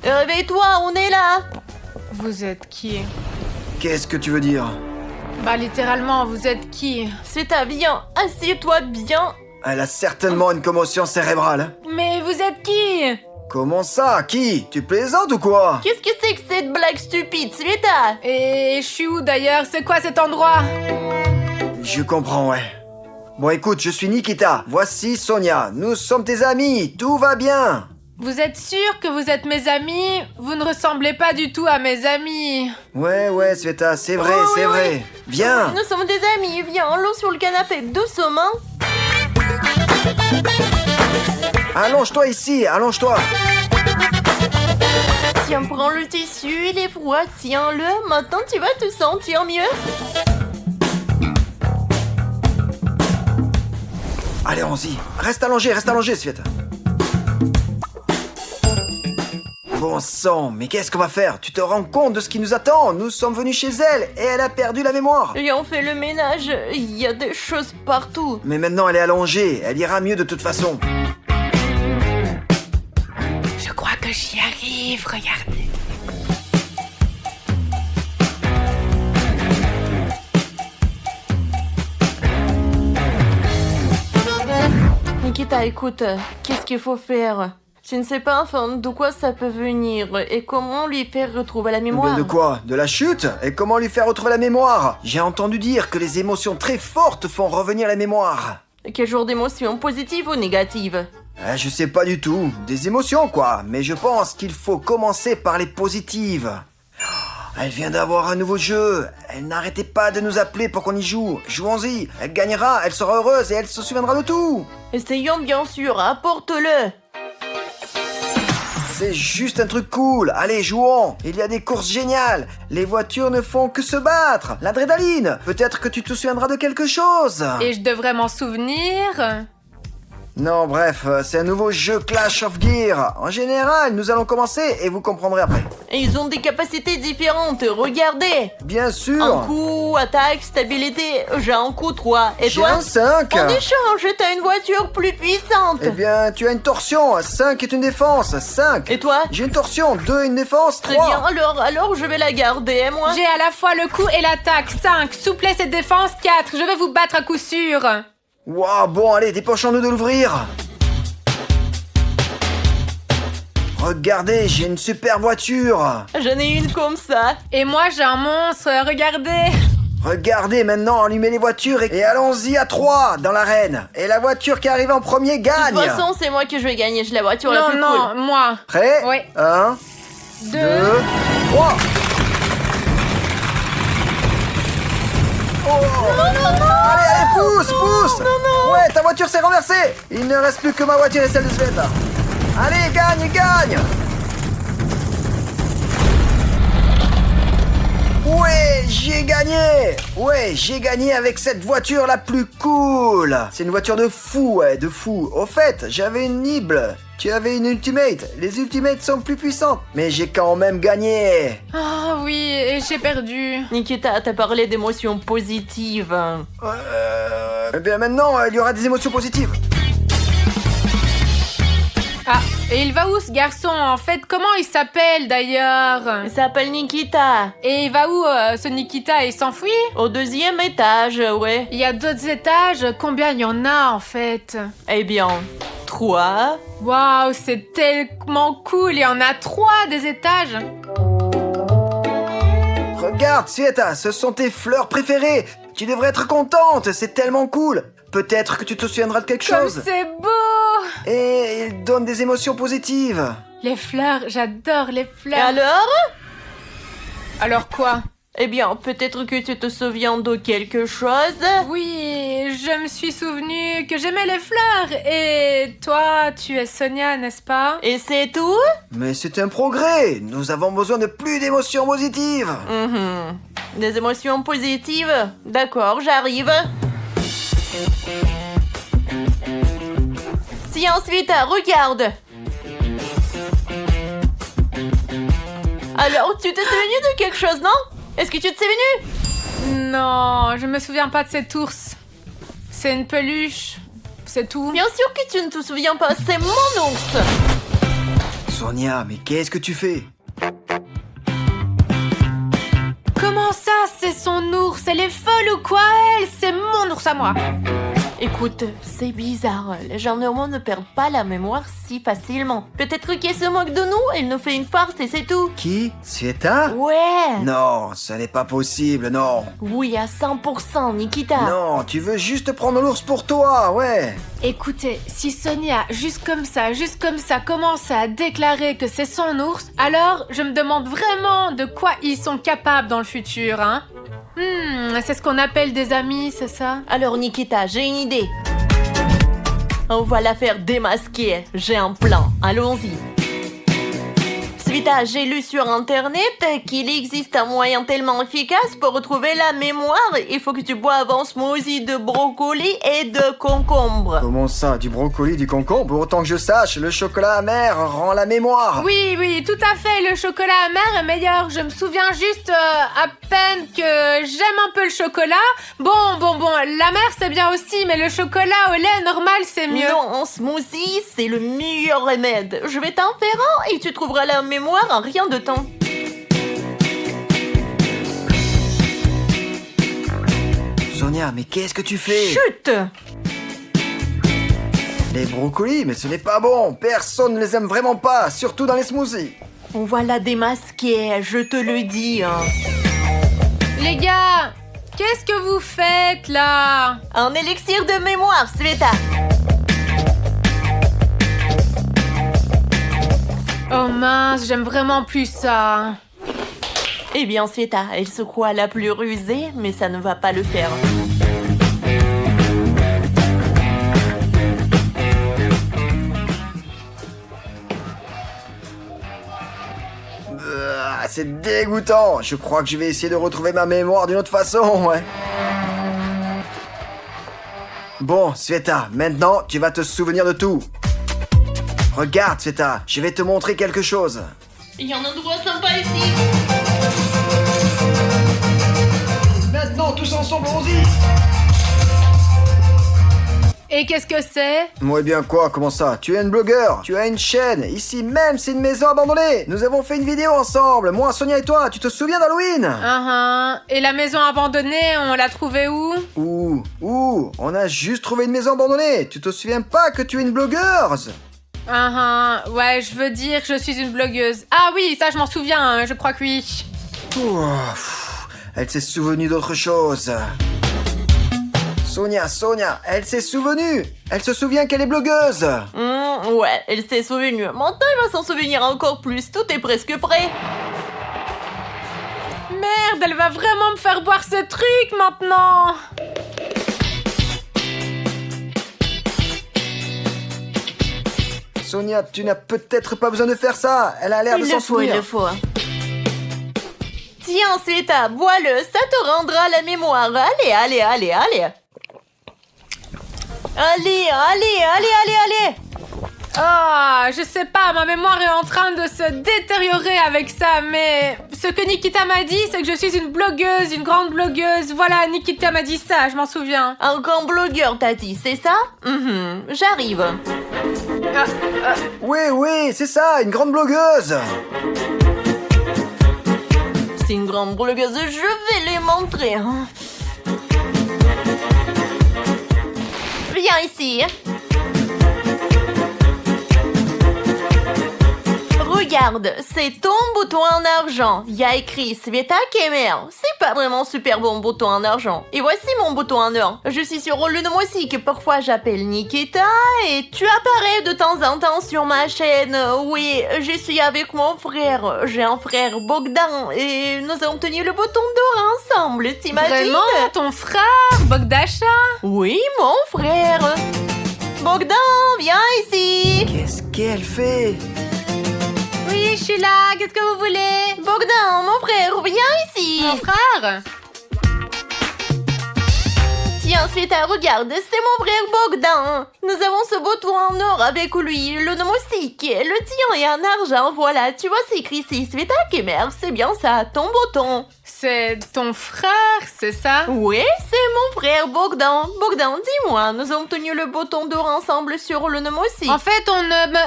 Speaker 3: réveille-toi, on est là.
Speaker 1: Vous êtes qui?
Speaker 4: Qu'est-ce que tu veux dire?
Speaker 1: Bah littéralement, vous êtes qui?
Speaker 3: Sveta, viens, assieds-toi bien.
Speaker 4: Elle a certainement une commotion cérébrale.
Speaker 1: Mais vous êtes qui?
Speaker 4: Comment ça? Qui? Tu plaisantes ou quoi?
Speaker 3: Qu'est-ce que c'est que cette blague stupide, Sveta?
Speaker 1: Et je suis où d'ailleurs? C'est quoi cet endroit?
Speaker 4: Je comprends, ouais. Bon écoute, je suis Nikita, voici Sonia, nous sommes tes amis, tout va bien.
Speaker 1: Vous êtes sûr que vous êtes mes amis? Vous ne ressemblez pas du tout à mes amis.
Speaker 4: Ouais, Sveta, c'est vrai,
Speaker 3: Oh,
Speaker 4: c'est
Speaker 3: oui,
Speaker 4: vrai.
Speaker 3: oui.
Speaker 4: Viens.
Speaker 3: Nous sommes des amis, viens, allons sur le canapé, doucement.
Speaker 4: Allonge-toi ici, allonge-toi.
Speaker 3: Tiens, prends le tissu, il est froid, tiens-le, maintenant tu vas te sentir mieux.
Speaker 4: Allez, allons-y. Reste allongé, Sveta. Bon sang, mais qu'est-ce qu'on va faire? Tu te rends compte de ce qui nous attend? Nous sommes venus chez elle et elle a perdu la mémoire.
Speaker 3: Et on fait le ménage, il y a des choses partout.
Speaker 4: Mais maintenant elle est allongée, elle ira mieux de toute façon.
Speaker 1: Je crois que j'y arrive, regardez.
Speaker 3: Nikita, écoute, qu'est-ce qu'il faut faire? Je ne sais pas, enfin, de quoi ça peut venir et comment lui faire retrouver la mémoire.
Speaker 4: De quoi? De la chute? Et comment lui faire retrouver la mémoire? J'ai entendu dire que les émotions très fortes font revenir la mémoire.
Speaker 3: Quel genre d'émotion, positive ou négative?
Speaker 4: Je sais pas du tout. Des émotions quoi. Mais je pense qu'il faut commencer par les positives. Elle vient d'avoir un nouveau jeu. Elle n'arrêtait pas de nous appeler pour qu'on y joue. Jouons-y. Elle gagnera, elle sera heureuse et elle se souviendra de tout.
Speaker 3: Essayons bien sûr, apporte-le.
Speaker 4: C'est juste un truc cool. Allez, jouons. Il y a des courses géniales. Les voitures ne font que se battre. L'adrénaline. Peut-être que tu te souviendras de quelque chose.
Speaker 1: Et je devrais m'en souvenir?
Speaker 4: Non, bref, c'est un nouveau jeu Clash of Gear. En général, nous allons commencer et vous comprendrez après.
Speaker 3: Et ils ont des capacités différentes, regardez.
Speaker 4: Bien sûr.
Speaker 3: Un coup, attaque, stabilité, j'ai un coup 3. Et
Speaker 4: J'ai
Speaker 3: toi?
Speaker 4: un 5.
Speaker 3: En échange, t'as une voiture plus puissante.
Speaker 4: Eh bien, tu as une torsion. 5 est une défense. 5.
Speaker 3: Et toi?
Speaker 4: J'ai une torsion. 2 une défense.
Speaker 3: Très
Speaker 4: 3.
Speaker 3: bien, alors je vais la garder, moi.
Speaker 1: J'ai à la fois le coup et l'attaque. 5. Souplesse et défense. 4. Je vais vous battre à coup sûr.
Speaker 4: Waouh, bon, allez, dépêchons-nous de l'ouvrir. Regardez, j'ai une super voiture.
Speaker 3: J'en ai une comme ça.
Speaker 1: Et moi, j'ai un monstre. Regardez.
Speaker 4: Regardez, maintenant, allumez les voitures et allons-y à 3 dans l'arène. Et la voiture qui arrive en premier
Speaker 3: De
Speaker 4: gagne.
Speaker 3: toute façon, c'est moi qui je vais gagner, j'ai la voiture la
Speaker 1: Non,
Speaker 3: plus
Speaker 1: non,
Speaker 3: cool.
Speaker 1: moi.
Speaker 4: Prêt?
Speaker 1: Oui.
Speaker 4: 1,
Speaker 1: 2.
Speaker 4: 2, 3. Oh. Allez, pousse. Ouais, ta voiture s'est renversée. Il ne reste plus que ma voiture et celle de Sveta. Allez, gagne. Ouais, j'ai gagné avec cette voiture la plus cool. C'est une voiture de fou, ouais, de fou. Au fait, j'avais une Nibble. Tu avais une Ultimate. Les Ultimates sont plus puissantes. Mais j'ai quand même gagné.
Speaker 1: Ah oui, et j'ai perdu.
Speaker 3: Nikita, t'as parlé d'émotions positives.
Speaker 4: Eh bien maintenant, il y aura des émotions positives.
Speaker 1: Ah, Et il va où ce garçon en fait? Comment il s'appelle d'ailleurs?
Speaker 3: Il s'appelle Nikita.
Speaker 1: Et il va où ce Nikita? Il s'enfuit?
Speaker 3: Au 2e étage, ouais.
Speaker 1: Il y a d'autres étages? Combien il y en a en fait?
Speaker 3: Eh bien, 3.
Speaker 1: Waouh, c'est tellement cool! Il y en a 3 des étages!
Speaker 4: Regarde, Sveta, ce sont tes fleurs préférées. Tu devrais être contente, c'est tellement cool. Peut-être que tu te souviendras de quelque
Speaker 1: Comme
Speaker 4: chose.
Speaker 1: c'est beau!
Speaker 4: Et il donne des émotions positives.
Speaker 1: Les fleurs, j'adore les fleurs. Alors quoi?
Speaker 3: Eh bien, peut-être que tu te souviens de quelque chose.
Speaker 1: Oui, je me suis souvenu que j'aimais les fleurs. Et toi, tu es Sonia, n'est-ce pas?
Speaker 3: Et c'est tout?
Speaker 4: Mais c'est un progrès. Nous avons besoin de plus d'émotions positives.
Speaker 3: Des émotions positives? D'accord, j'arrive. Tiens, ensuite, regarde. Alors, tu t'es souvenu de quelque chose, non? Est-ce que tu te souvenu?
Speaker 1: Non, je me souviens pas de cet ours. C'est une peluche. C'est tout.
Speaker 3: Bien sûr que tu ne te souviens pas, c'est mon ours.
Speaker 4: Sonia, mais qu'est-ce que tu fais?
Speaker 1: Comment ça, c'est son ours? Elle est folle ou quoi, elle? C'est mon ours à moi.
Speaker 3: Écoute, c'est bizarre. Les gens normaux ne perdent pas la mémoire si facilement. Peut-être qu'elle se moque de nous, elle nous fait une farce et c'est tout.
Speaker 4: Qui? Sveta?
Speaker 3: Ouais.
Speaker 4: Non, ce n'est pas possible, non.
Speaker 3: Oui, à 100%, Nikita.
Speaker 4: Non, tu veux juste prendre l'ours pour toi, ouais.
Speaker 1: Écoutez, si Sonia, juste comme ça, commence à déclarer que c'est son ours, alors je me demande vraiment de quoi ils sont capables dans le futur, hein. C'est ce qu'on appelle des amis, c'est ça?
Speaker 3: Alors Nikita, j'ai une idée. On va la faire démasquer. J'ai un plan. Allons-y. Sveta, j'ai lu sur internet qu'il existe un moyen tellement efficace pour retrouver la mémoire. Il faut que tu boives un smoothie de brocoli et de concombre.
Speaker 4: Comment ça, du brocoli, du concombre? Autant que je sache, le chocolat amer rend la mémoire.
Speaker 1: Oui, tout à fait, le chocolat amer est meilleur. Je me souviens juste à peine que j'aime un peu le chocolat. Bon, l'amer c'est bien aussi, mais le chocolat au lait normal c'est mieux.
Speaker 3: Non, un smoothie, c'est le meilleur remède. Je vais t'en faire un et tu trouveras la mémoire en rien de temps.
Speaker 4: Sonia, mais qu'est-ce que tu fais?
Speaker 3: Chut!
Speaker 4: Les brocolis, mais ce n'est pas bon. Personne ne les aime vraiment pas, surtout dans les smoothies.
Speaker 3: On va la démasquer, je te le dis. Hein.
Speaker 1: Les gars, qu'est-ce que vous faites là?
Speaker 3: Un élixir de mémoire, Sveta.
Speaker 1: Oh mince, j'aime vraiment plus ça.
Speaker 3: Eh bien, Sveta, elle se croit la plus rusée, mais ça ne va pas le faire.
Speaker 4: C'est dégoûtant. Je crois que je vais essayer de retrouver ma mémoire d'une autre façon, ouais. Bon, Sveta, maintenant, tu vas te souvenir de tout. Regarde, Sveta, je vais te montrer quelque chose.
Speaker 3: Il y a un endroit sympa ici.
Speaker 4: Maintenant, tous ensemble, allons-y.
Speaker 1: Et qu'est-ce que c'est?
Speaker 4: Moi, bien quoi, comment ça? Tu es une blogueur, tu as une chaîne. Ici même, c'est une maison abandonnée. Nous avons fait une vidéo ensemble, moi, Sonia et toi. Tu te souviens d'Halloween?
Speaker 1: Et la maison abandonnée, on l'a trouvée où?
Speaker 4: Où? On a juste trouvé une maison abandonnée. Tu te souviens pas que tu es une blogueuse?
Speaker 1: Ouais, je veux dire que je suis une blogueuse. Ah oui, ça je m'en souviens, hein, je crois que oui.
Speaker 4: Elle s'est souvenue d'autre chose. Sonia, elle s'est souvenue. Elle se souvient qu'elle est blogueuse.
Speaker 3: Ouais, elle s'est souvenue. Maintenant, elle va s'en souvenir encore plus. Tout est presque prêt.
Speaker 1: Merde, elle va vraiment me faire boire ce truc maintenant.
Speaker 4: Sonia, tu n'as peut-être pas besoin de faire ça. Elle a l'air de s'en souvenir.
Speaker 3: Il le faut. Tiens, Sveta, bois-le. Ça te rendra la mémoire. Allez. Allez.
Speaker 1: Ah, je sais pas, ma mémoire est en train de se détériorer avec ça, mais ce que Nikita m'a dit, c'est que je suis une blogueuse, une grande blogueuse. Voilà, Nikita m'a dit ça, je m'en souviens.
Speaker 3: Un grand blogueur, t'as dit, c'est ça? J'arrive.
Speaker 4: Oui, c'est ça, une grande blogueuse.
Speaker 3: C'est une grande blogueuse, je vais les montrer. Hein. Viens ici. Regarde, c'est ton bouton en argent. Il y a écrit Sveta Kemer. C'est pas vraiment super bon bouton en argent. Et voici mon bouton en or. Je suis sur Lunomossi que parfois j'appelle Nikita et tu apparais de temps en temps sur ma chaîne. Oui, je suis avec mon frère. J'ai un frère Bogdan et nous avons tenu le bouton d'or ensemble. T'imagines?
Speaker 1: Vraiment, ton frère, Bogdasha?
Speaker 3: Oui, mon frère. Bogdan, viens ici.
Speaker 4: Qu'est-ce qu'elle fait?
Speaker 1: Oui, je suis là, qu'est-ce que vous voulez?
Speaker 3: Bogdan, mon frère, viens ici.
Speaker 1: Mon frère?
Speaker 3: Tiens, Sveta, regarde, c'est mon frère Bogdan. Nous avons ce bouton en or avec lui, le nomoustique. Le tien est en argent, voilà. Tu vois, c'est écrit ici, Sveta Kemer, c'est bien ça, ton bouton.
Speaker 1: C'est ton frère, c'est ça?
Speaker 3: Oui, c'est mon frère Bogdan. Bogdan, dis-moi, nous avons tenu le bouton d'or ensemble sur le nomoustique.
Speaker 1: En fait, on ne me...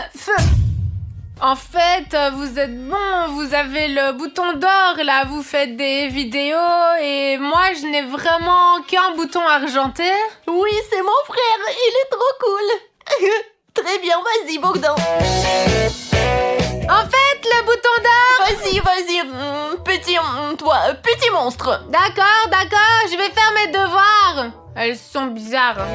Speaker 1: En fait, vous êtes bon, vous avez le bouton d'or, là, vous faites des vidéos, et moi, je n'ai vraiment qu'un bouton argenté.
Speaker 3: Oui, c'est mon frère, il est trop cool. Très bien, vas-y, Bogdan.
Speaker 1: En fait, le bouton d'or...
Speaker 3: Vas-y, petit monstre.
Speaker 1: D'accord, je vais faire mes devoirs. Elles sont bizarres.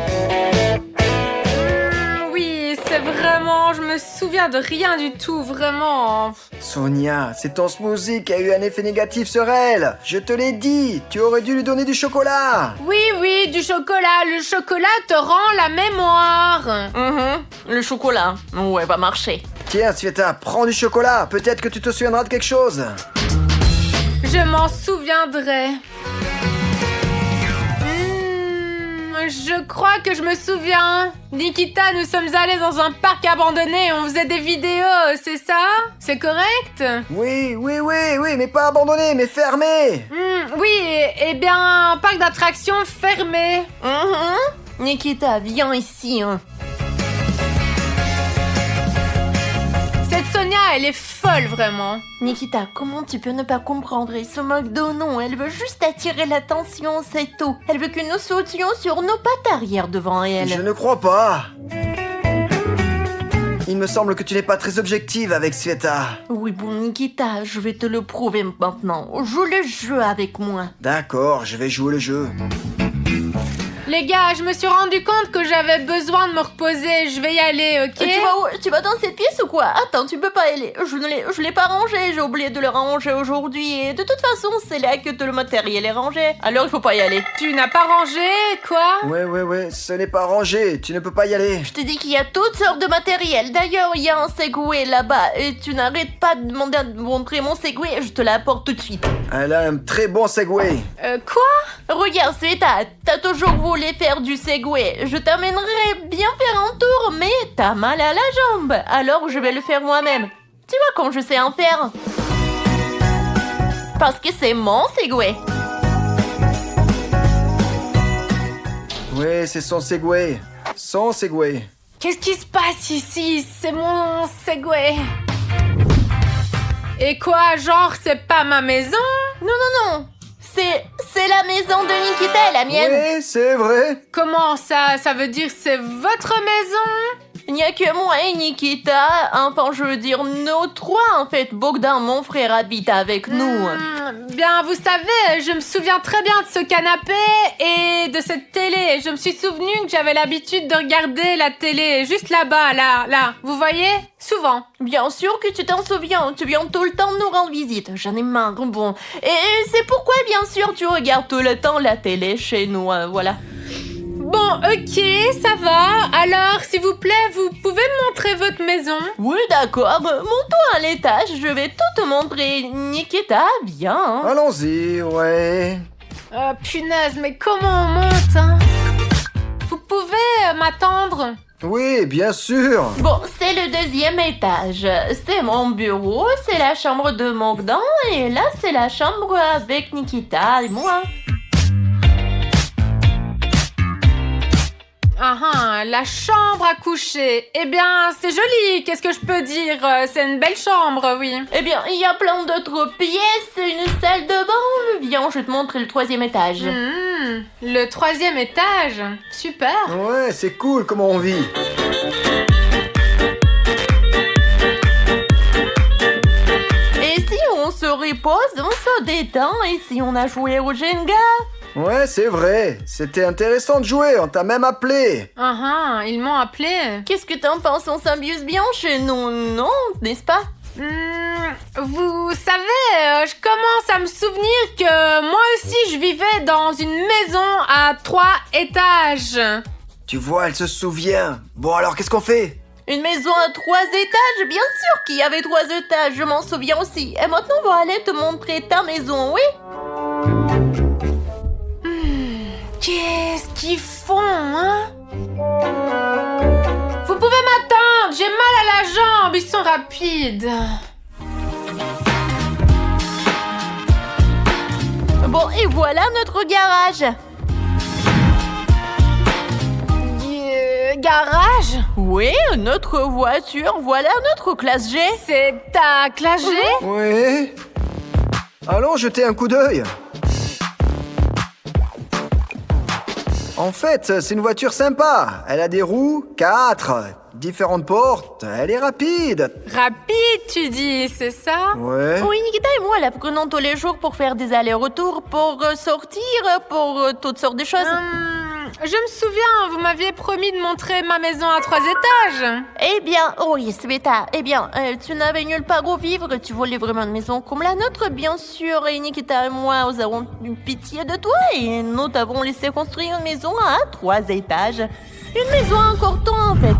Speaker 1: Oui, c'est vraiment... Je me souviens de rien du tout, vraiment.
Speaker 4: Sonia, c'est ton smoothie qui a eu un effet négatif sur elle. Je te l'ai dit, tu aurais dû lui donner du chocolat.
Speaker 1: Oui, du chocolat. Le chocolat te rend la mémoire.
Speaker 3: Le chocolat, ouais, va marcher.
Speaker 4: Tiens, Sveta, prends du chocolat. Peut-être que tu te souviendras de quelque chose.
Speaker 1: Je m'en souviendrai. Je crois que je me souviens. Nikita, nous sommes allés dans un parc abandonné et on faisait des vidéos, c'est ça? C'est correct?
Speaker 4: Oui, mais pas abandonné, mais fermé.
Speaker 1: Oui, eh bien, un parc d'attractions fermé.
Speaker 3: Nikita, viens ici. Hein.
Speaker 1: Cette Sonia, elle est folle, vraiment.
Speaker 3: Nikita, comment tu peux ne pas comprendre? Elle se moque de nous. Elle veut juste attirer l'attention, c'est tout. Elle veut que nous sautions sur nos pattes arrière devant elle.
Speaker 4: Je ne crois pas. Il me semble que tu n'es pas très objective avec Sveta.
Speaker 3: Oui, bon, Nikita, je vais te le prouver maintenant. Joue le jeu avec moi.
Speaker 4: D'accord, je vais jouer le jeu.
Speaker 1: Les gars, je me suis rendu compte que j'avais besoin de me reposer. Je vais y aller, ok?
Speaker 3: Tu vas où? Tu vas dans cette pièce ou quoi? Attends, tu peux pas y aller. Je l'ai pas rangé. J'ai oublié de le ranger aujourd'hui. Et de toute façon, c'est là que tout le matériel est rangé. Alors, il faut pas y aller.
Speaker 1: Tu n'as pas rangé, quoi?
Speaker 4: Ouais, ce n'est pas rangé. Tu ne peux pas y aller.
Speaker 3: Je te dis qu'il y a toutes sortes de matériel. D'ailleurs, il y a un Segway là-bas. Et tu n'arrêtes pas de demander à me montrer mon Segway. Je te l'apporte tout de suite.
Speaker 4: Elle a un très bon Segway.
Speaker 1: Quoi?
Speaker 3: Regarde, Sveta, t'as toujours voulu faire du Segway. Je t'amènerai bien faire un tour, mais t'as mal à la jambe. Alors je vais le faire moi-même. Tu vois quand je sais en faire? Parce que c'est mon Segway.
Speaker 4: Oui, c'est son Segway. Son Segway.
Speaker 1: Qu'est-ce qui se passe ici? C'est mon Segway. Et quoi, genre, c'est pas ma maison?
Speaker 3: Non. C'est la maison de Nikita et la mienne.
Speaker 4: Oui, c'est vrai.
Speaker 1: Comment ça? Ça veut dire c'est votre maison?
Speaker 3: Il n'y a que moi et Nikita. Enfin, je veux dire, nous trois, en fait. Bogdan, mon frère, habite avec nous.
Speaker 1: Bien, vous savez, je me souviens très bien de ce canapé et de cette télé. Je me suis souvenu que j'avais l'habitude de regarder la télé juste là-bas, là. Vous voyez? Souvent.
Speaker 3: Bien sûr que tu t'en souviens. Tu viens tout le temps nous rendre visite. J'en ai marre, bon. Et c'est pourquoi, bien sûr, tu regardes tout le temps la télé chez nous, voilà.
Speaker 1: Bon, ok, ça va. Alors, s'il vous plaît, vous pouvez me montrer votre maison?
Speaker 3: Oui, d'accord. Monte-toi à l'étage, je vais tout te montrer. Nikita, viens.
Speaker 4: Allons-y, ouais.
Speaker 1: Punaise, mais comment on monte, hein? Vous pouvez m'attendre?
Speaker 4: Oui, bien sûr.
Speaker 3: Bon, c'est le deuxième étage. C'est mon bureau, c'est la chambre de Bogdan, et là, c'est la chambre avec Nikita et moi.
Speaker 1: La chambre à coucher. Eh bien, c'est joli, qu'est-ce que je peux dire? C'est une belle chambre, oui.
Speaker 3: Eh bien, il y a plein d'autres pièces, une salle de bain. Viens, je vais te montrer le 3e étage.
Speaker 1: Le 3e étage. Super.
Speaker 4: Ouais, c'est cool comment on vit.
Speaker 3: Et si on se repose, on se détend, et si on a joué au Jenga?
Speaker 4: Ouais, c'est vrai. C'était intéressant de jouer, on t'a même appelé.
Speaker 1: Ils m'ont appelé.
Speaker 3: Qu'est-ce que t'en penses? On s'amuse bien chez nous, non? N'est-ce pas?
Speaker 1: Vous savez, je commence à me souvenir que moi aussi je vivais dans une maison à 3 étages.
Speaker 4: Tu vois, elle se souvient. Bon, alors qu'est-ce qu'on fait?
Speaker 3: Une maison à 3 étages? Bien sûr qu'il y avait 3 étages, je m'en souviens aussi. Et maintenant, on va aller te montrer ta maison, oui?
Speaker 1: Qu'est-ce qu'ils font, hein? Vous pouvez m'attendre, j'ai mal à la jambe, ils sont rapides.
Speaker 3: Bon, et voilà notre garage.
Speaker 1: Garage?
Speaker 3: Oui, notre voiture, voilà notre classe G.
Speaker 1: C'est ta classe G?
Speaker 4: Oui. Allons jeter un coup d'œil. En fait, c'est une voiture sympa. Elle a des roues, 4, différentes portes, elle est rapide.
Speaker 1: Rapide, tu dis, c'est ça?
Speaker 4: Ouais.
Speaker 3: Oui, Nikita et moi la prenons tous les jours pour faire des allers-retours, pour sortir, pour toutes sortes de choses.
Speaker 1: Je me souviens, vous m'aviez promis de montrer ma maison à 3 étages.
Speaker 3: Eh bien, oui, Sveta, eh bien, tu n'avais nulle part où vivre, tu voulais vraiment une maison comme la nôtre, bien sûr, et Nikita et moi, nous avons eu pitié de toi, et nous t'avons laissé construire une maison à 3 étages. Une maison encore temps, en fait.